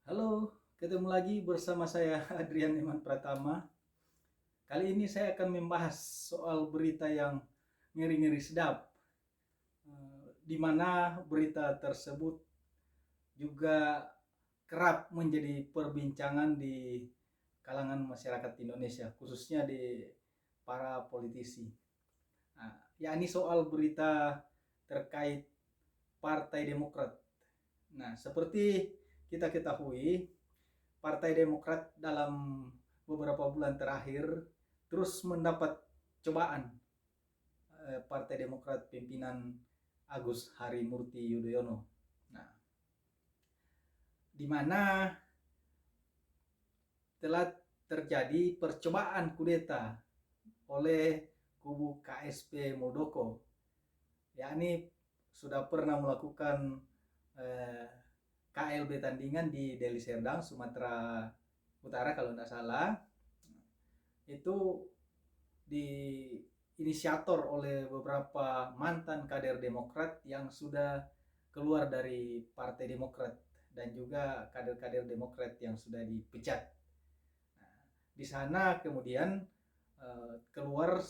Halo, ketemu lagi bersama saya Adrian Iman Pratama. Kali ini saya akan membahas soal berita yang ngeri-ngeri sedap, di mana berita tersebut juga kerap menjadi perbincangan di kalangan masyarakat Indonesia, khususnya di para politisi. Nah, yakni soal berita terkait Partai Demokrat. Nah, seperti kita ketahui, Partai Demokrat dalam beberapa bulan terakhir terus mendapat cobaan. Partai Demokrat pimpinan Agus Harimurti Yudhoyono. Nah, di mana telah terjadi percobaan kudeta oleh kubu KSP Muldoko, yakni sudah pernah melakukan eh, KLB tandingan di Deli Serdang, Sumatera Utara kalau tidak salah. Itu di inisiator oleh beberapa mantan kader Demokrat yang sudah keluar dari Partai Demokrat dan juga kader-kader Demokrat yang sudah dipecat. Nah, di sana kemudian keluar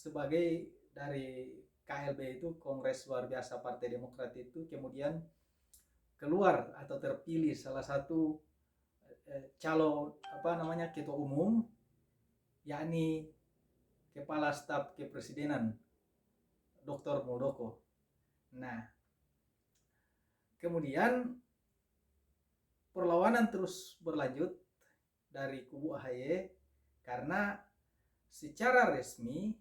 sebagai dari KLB itu Kongres Luar Biasa Partai Demokrat itu, kemudian keluar atau terpilih salah satu calon ketua umum, yakni Kepala Staf Kepresidenan Dr. Muldoko. Nah, kemudian perlawanan terus berlanjut dari kubu AHY karena secara resmi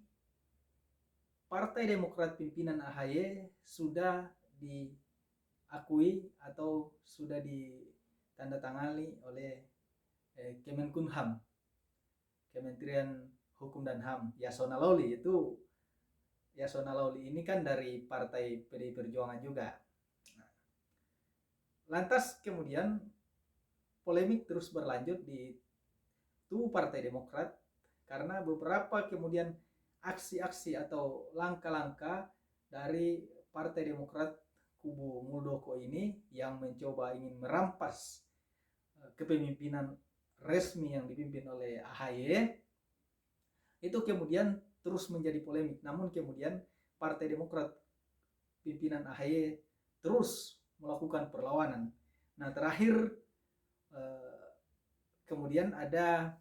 Partai Demokrat pimpinan AHY sudah diakui atau sudah ditandatangani oleh Kemenkumham, Kementerian Hukum dan HAM. Yasona Lawli ini kan dari Partai PDI Perjuangan juga. Lantas kemudian polemik terus berlanjut di tubuh Partai Demokrat karena beberapa kemudian aksi-aksi atau langkah-langkah dari Partai Demokrat kubu Muldoko ini yang mencoba ingin merampas kepemimpinan resmi yang dipimpin oleh AHY, itu kemudian terus menjadi polemik. Namun kemudian Partai Demokrat pimpinan AHY terus melakukan perlawanan. Nah, terakhir kemudian ada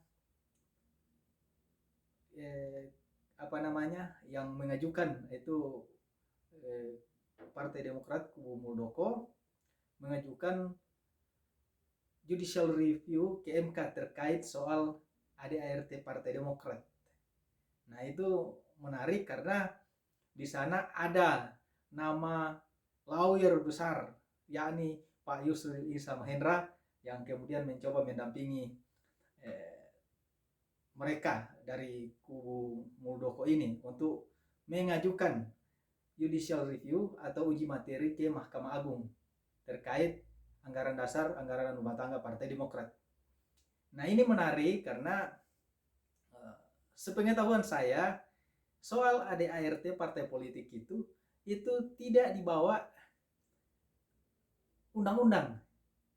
yang mengajukan itu Partai Demokrat kubu Muldoko mengajukan judicial review ke MK terkait soal ADART Partai Demokrat. Nah, itu menarik karena di sana ada nama lawyer besar, yakni Pak Yusril Iza Mahendra, yang kemudian mencoba mendampingi mereka dari kubu Muldoko ini untuk mengajukan judicial review atau uji materi ke Mahkamah Agung terkait anggaran dasar, anggaran rumah tangga Partai Demokrat. Nah, ini menarik karena sepengetahuan saya soal ADART partai politik itu tidak dibawa undang-undang.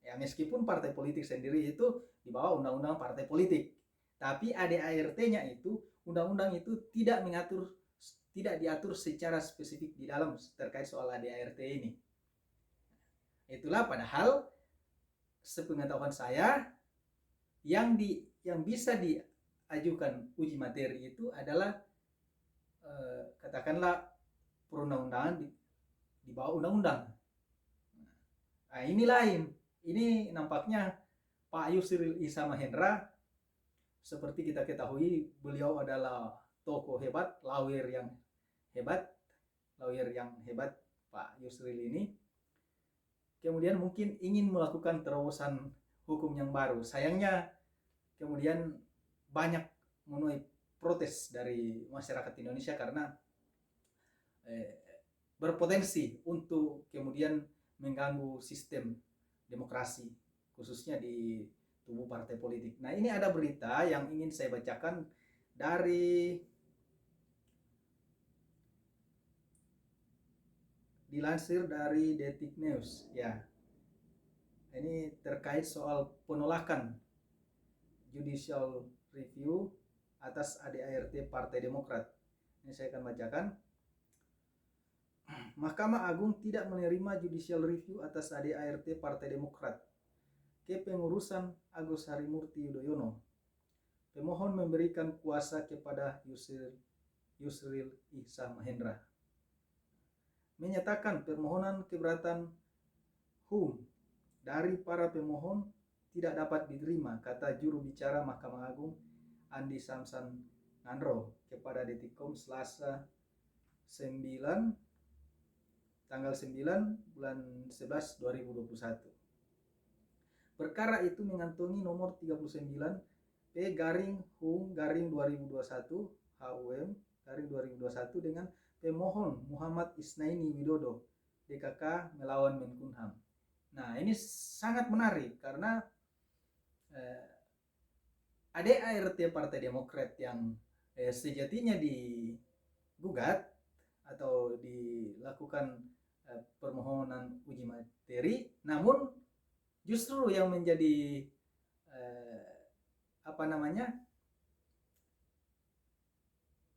Ya, meskipun partai politik sendiri itu dibawa undang-undang partai politik, tapi ADART-nya itu undang-undang itu tidak diatur secara spesifik di dalam terkait soal ADART ini. Itulah padahal sepengetahuan saya yang bisa diajukan uji materi itu adalah katakanlah perundang-undangan di bawah undang-undang. Nah, ini lain. Ini nampaknya Pak Yusril Iza Mahendra, seperti kita ketahui, beliau adalah tokoh hebat, lawyer yang hebat, Pak Yusril ini. Kemudian mungkin ingin melakukan terobosan hukum yang baru. Sayangnya kemudian banyak menuai protes dari masyarakat Indonesia karena berpotensi untuk kemudian mengganggu sistem demokrasi, khususnya di tubuh partai politik. Nah, ini ada berita yang ingin saya bacakan dari dilansir dari Detik News ya. Ini terkait soal penolakan judicial review atas ADART Partai Demokrat. Ini saya akan bacakan. Mahkamah Agung tidak menerima judicial review atas ADART Partai Demokrat. Kepengurusan Agus Harimurti Yudhoyono. Pemohon memberikan kuasa kepada Yusril Ihsan Mahendra. Menyatakan permohonan keberatan HUM dari para pemohon tidak dapat diterima, kata juru bicara Mahkamah Agung Andi Samsan Nandro kepada Detikcom Selasa tanggal 9 bulan 11 2021. Perkara itu mengantongi nomor 39 P/HUM/2021 HUM -2021 dengan pemohon Muhammad Isnaini Widodo DKK melawan Menkumham. Nah, ini sangat menarik karena ADART Partai Demokrat yang sejatinya digugat atau dilakukan permohonan uji materi, namun justru yang menjadi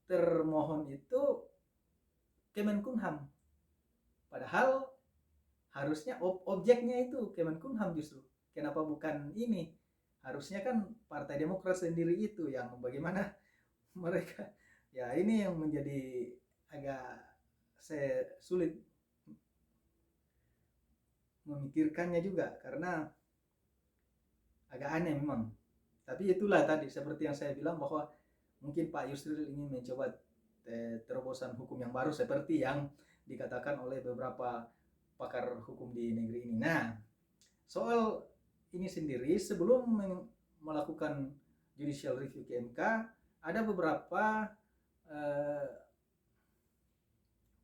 termohon itu Kemenkumham, padahal harusnya objeknya itu Kemenkumham justru. Kenapa bukan ini? Harusnya kan Partai Demokrat sendiri itu yang bagaimana mereka. Ya, ini yang menjadi agak sulit memikirkannya juga karena agak aneh memang. Tapi itulah tadi seperti yang saya bilang bahwa mungkin Pak Yusril ingin mencoba terobosan hukum yang baru seperti yang dikatakan oleh beberapa pakar hukum di negeri ini. Nah, soal ini sendiri sebelum melakukan judicial review ke MK, ada beberapa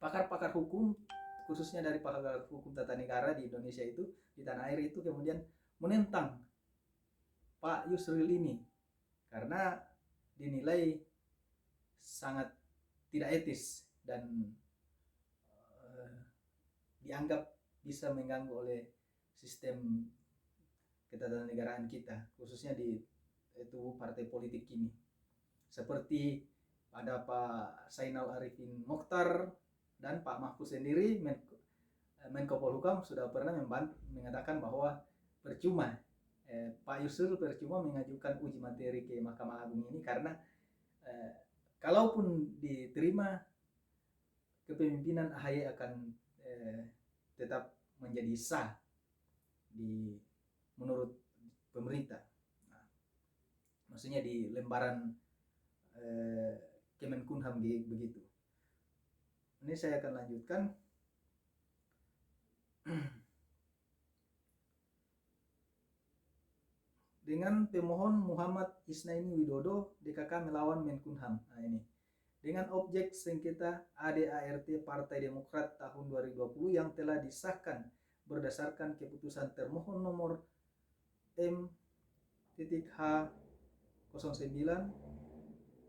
pakar-pakar hukum, khususnya dari pakar hukum tata negara di Indonesia itu, di tanah air itu kemudian menentang Pak Yusril ini karena dinilai sangat tidak etis dan dianggap bisa mengganggu oleh sistem ketatanegaraan kita, khususnya di tubuh partai politik ini. Seperti ada Pak Zainal Arifin Mokhtar dan Pak Mahfud sendiri, Menko Polhukam, sudah pernah mengatakan bahwa percuma Pak Yusril percuma mengajukan uji materi ke Mahkamah Agung ini karena kalaupun diterima, kepemimpinan AHY akan tetap menjadi sah menurut pemerintah. Nah, maksudnya di lembaran Kemenkumham begitu. Ini saya akan lanjutkan. Dengan pemohon Muhammad Isnaini Widodo DKK melawan Menkumham. Nah, ini dengan objek sengketa ADART Partai Demokrat tahun 2020 yang telah disahkan berdasarkan keputusan termohon nomor M.H09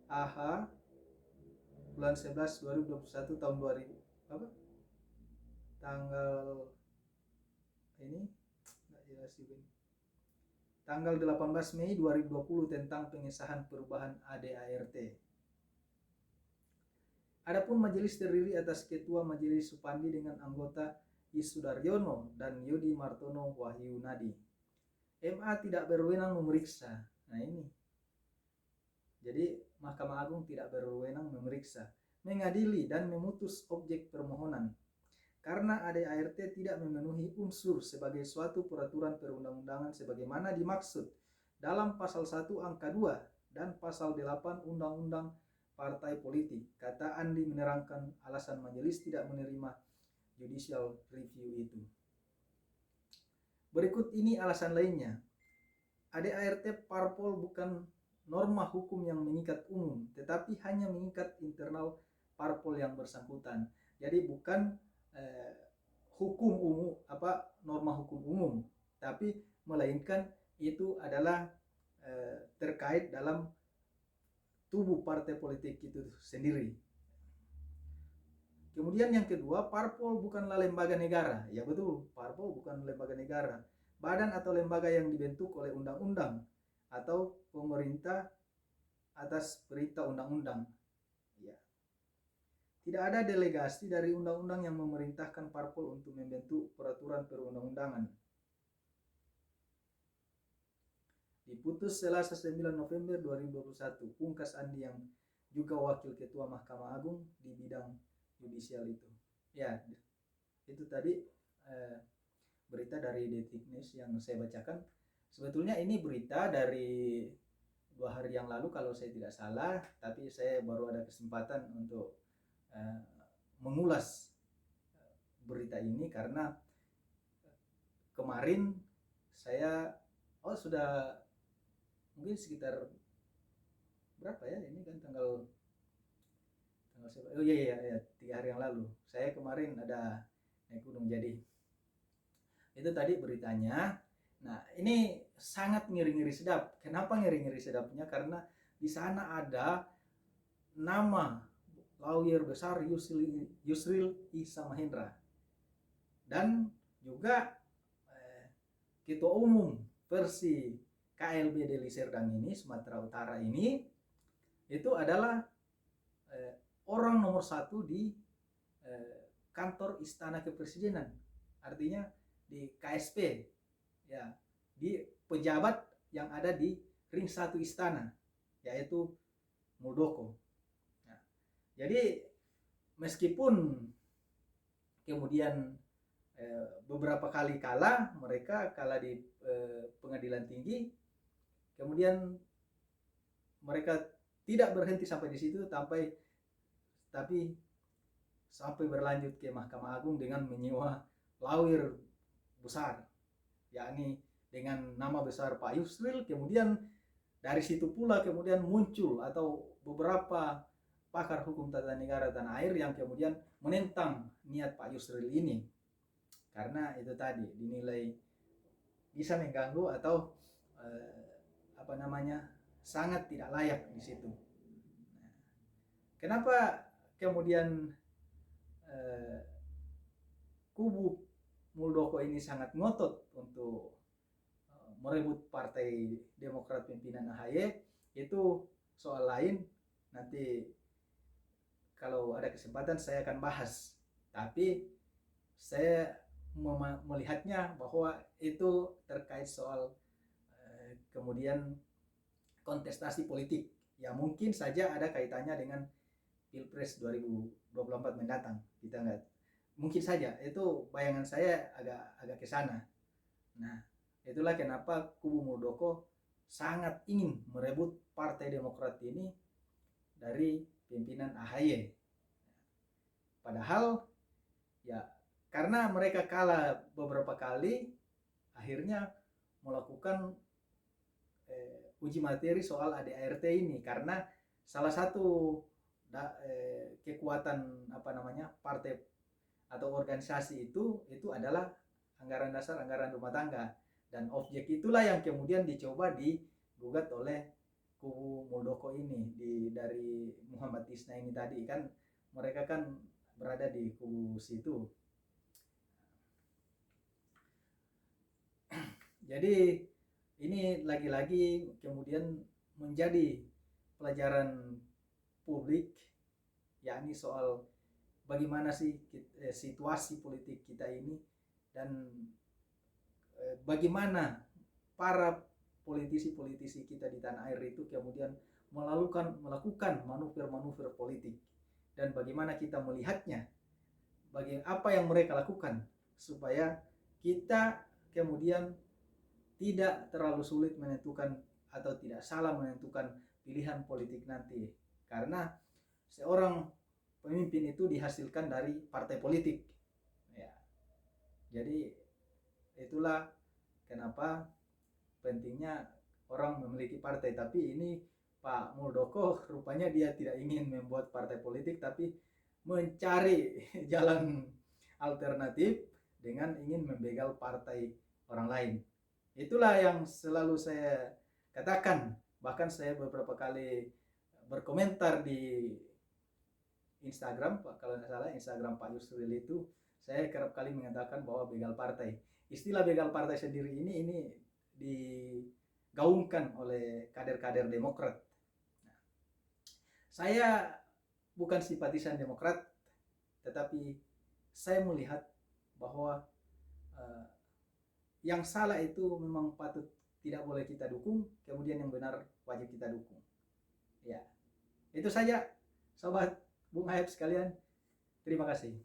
AH bulan 11 2021 tahun 2000 tanggal ini enggak jelas juga ini. Tanggal 18 Mei 2020 tentang pengesahan perubahan ADART. Adapun majelis terdiri atas Ketua Majelis Supandi dengan anggota Sudaryono dan Yudi Martono Wahyu Nadi. MA tidak berwenang memeriksa. Nah, ini. Jadi Mahkamah Agung tidak berwenang memeriksa, mengadili dan memutus objek permohonan. Karena ADART tidak memenuhi unsur sebagai suatu peraturan perundang-undangan sebagaimana dimaksud dalam pasal 1 angka 2 dan pasal 8 Undang-Undang Partai Politik, kata Andi menerangkan alasan majelis tidak menerima judicial review itu. Berikut ini alasan lainnya. ADART parpol bukan norma hukum yang mengikat umum, tetapi hanya mengikat internal parpol yang bersangkutan. Jadi bukan hukum umum norma hukum umum, tapi melainkan itu adalah terkait dalam tubuh partai politik itu sendiri. Kemudian yang kedua, parpol bukanlah lembaga negara. Ya betul, parpol bukan lembaga negara. badan atau lembaga yang dibentuk oleh undang-undang atau pemerintah atas perintah undang-undang. Ya. Tidak ada delegasi dari undang-undang yang memerintahkan parpol untuk membentuk peraturan perundang-undangan. Diputus Selasa 9 November 2021, Pungkas Andi yang juga Wakil Ketua Mahkamah Agung di bidang yudisial itu. Ya, itu tadi berita dari Detik News yang saya bacakan. Sebetulnya ini berita dari 2 hari yang lalu kalau saya tidak salah, tapi saya baru ada kesempatan untuk mengulas berita ini karena kemarin saya sudah mungkin sekitar berapa ya, ini kan tanggal 3 hari yang lalu saya kemarin ada naik gunung. Jadi itu tadi beritanya. Nah, ini sangat ngeri-ngeri sedap. Kenapa ngeri-ngeri sedapnya? Karena di sana ada nama lawyer besar Yusril Isa Mahendra dan juga ketua umum versi KLB Deli Serdang ini, Sumatera Utara ini, itu adalah orang nomor 1 di kantor Istana Kepresidenan, artinya di KSP, ya, di pejabat yang ada di ring 1 istana, yaitu Muldoko. Nah, jadi meskipun kemudian beberapa kali mereka kalah di pengadilan tinggi, kemudian mereka tidak berhenti sampai di situ, tapi sampai berlanjut ke Mahkamah Agung dengan menyewa lawyer besar, yakni dengan nama besar Pak Yusril. Kemudian dari situ pula kemudian muncul atau beberapa pakar hukum tata negara tanah air yang kemudian menentang niat Pak Yusril ini, karena itu tadi dinilai bisa mengganggu atau sangat tidak layak di situ. Kenapa kemudian kubu Muldoko ini sangat ngotot untuk merebut Partai Demokrat pimpinan AHY? Itu soal lain, nanti kalau ada kesempatan saya akan bahas. Tapi saya melihatnya bahwa itu terkait soal kemudian kontestasi politik yang mungkin saja ada kaitannya dengan Pilpres 2024 mendatang. Kita nggak, mungkin saja, itu bayangan saya agak ke sana. Nah, itulah kenapa kubu Muldoko sangat ingin merebut Partai Demokrat ini dari pimpinan AHY. Padahal ya karena mereka kalah beberapa kali, akhirnya melakukan uji materi soal ADART ini, karena salah satu kekuatan partai atau organisasi itu adalah anggaran dasar, anggaran rumah tangga, dan objek itulah yang kemudian dicoba digugat oleh kubu Muldoko ini dari Muhammad Isna ini tadi kan, mereka kan berada di kubu situ. Jadi ini lagi-lagi kemudian menjadi pelajaran publik, yakni soal bagaimana sih situasi politik kita ini, dan bagaimana para politisi-politisi kita di tanah air itu kemudian melakukan manuver-manuver politik, dan bagaimana kita melihatnya, apa yang mereka lakukan supaya kita kemudian tidak terlalu sulit menentukan atau tidak salah menentukan pilihan politik nanti, karena seorang pemimpin itu dihasilkan dari partai politik, ya. Jadi itulah kenapa pentingnya orang memiliki partai. Tapi ini Pak Muldoko rupanya dia tidak ingin membuat partai politik, tapi mencari jalan alternatif dengan ingin membegal partai orang lain. Itulah yang selalu saya katakan. Bahkan saya beberapa kali berkomentar di Instagram, kalau nggak salah Instagram Pak Yusril itu, saya kerap kali mengatakan bahwa begal partai. istilah begal partai sendiri ini digaungkan oleh kader-kader Demokrat. Nah, saya bukan simpatisan Demokrat, tetapi saya melihat bahwa yang salah itu memang patut tidak boleh kita dukung, kemudian yang benar wajib kita dukung. Ya, itu saja sobat Bung Hayap sekalian. Terima kasih.